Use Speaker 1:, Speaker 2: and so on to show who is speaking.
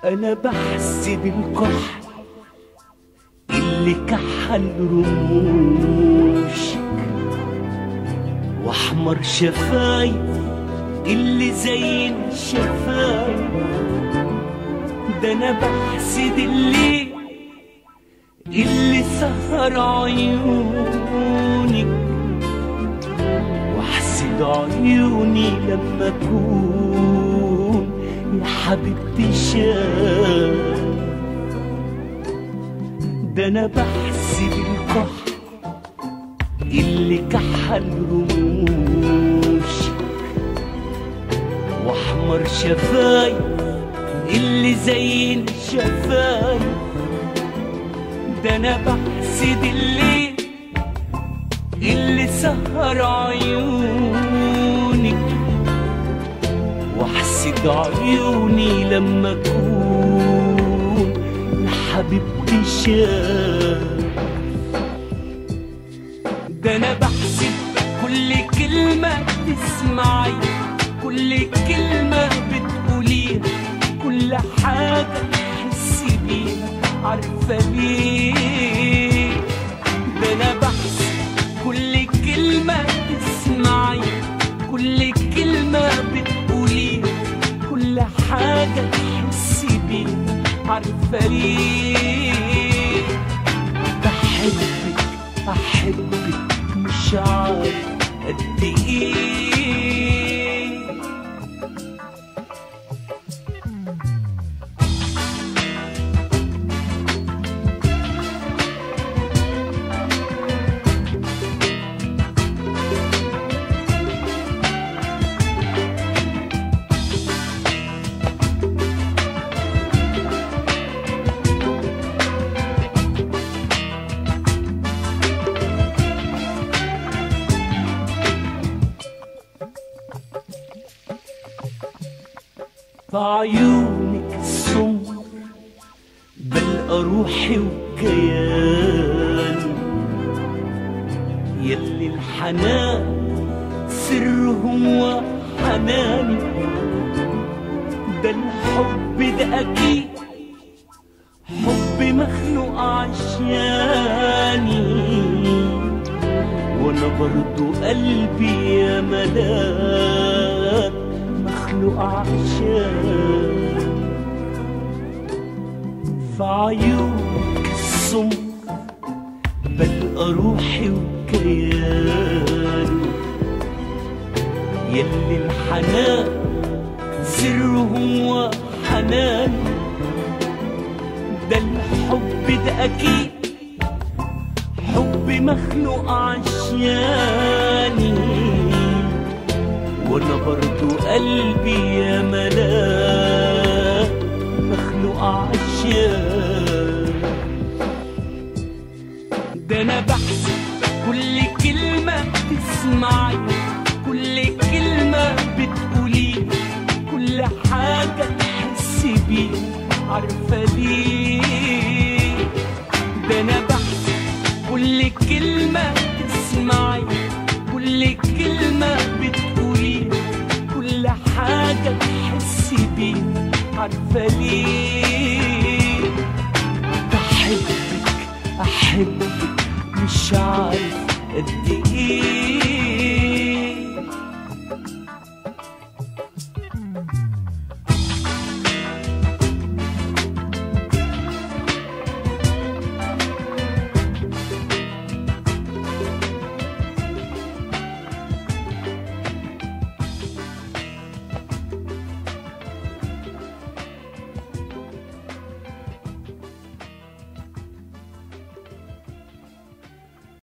Speaker 1: انا بحسب الكحل اللي كحل رموشك، واحمر شفايف اللي زين شفايف. ده انا بحسد الليل اللي سهر عيونك، واحسد عيوني لما اكون يا حبيبتي شاف. ده انا بحسب الكحل اللي كحل رموشك، واحمر شفايف اللي زين شفايف. ده انا بحسد الليل اللي سهر عيونك، واحسد عيوني لما اكون يا حبيبتي شاف. ده انا بحسب كل كلمة تسمعي، كل كلمة بتقوليها، كل حاجة تحسي بيها، عارفة ليه؟ ده انا بحسب كل كلمة تسمعي، كل كلمة بتقوليها، كل حاجة تحسي بيها، عارفة ليه؟ بحبك أحبك مش عارف قد إيه. في عيونك السمر بلقى روحي وكياني، يلي الحنان سرهم وحناني. ده الحب ده أكيد حب مخلوق عشاني، وانا برضو قلبي يا ملاك مخلوق عشان. في عيونك السمر بلقى روحي وكياني، يلي الحنان سرهم وحناني. ده الحب ده أكيد حب مخلوق عشاني، وانا برضو قلبي يا ملاك مخلوق عشان. ده انا بحسب كل كلمة تسمعي، كل كلمة بتقولي، كل حاجة تحسي بيها، عارفة ليه؟ ده انا بحسب كل كلمة تسمعي، كل كلمة بتقولي، كل حاجة تحسي بيها، عارفة ليه؟ بحبك أحبك مش عارف قد إيه.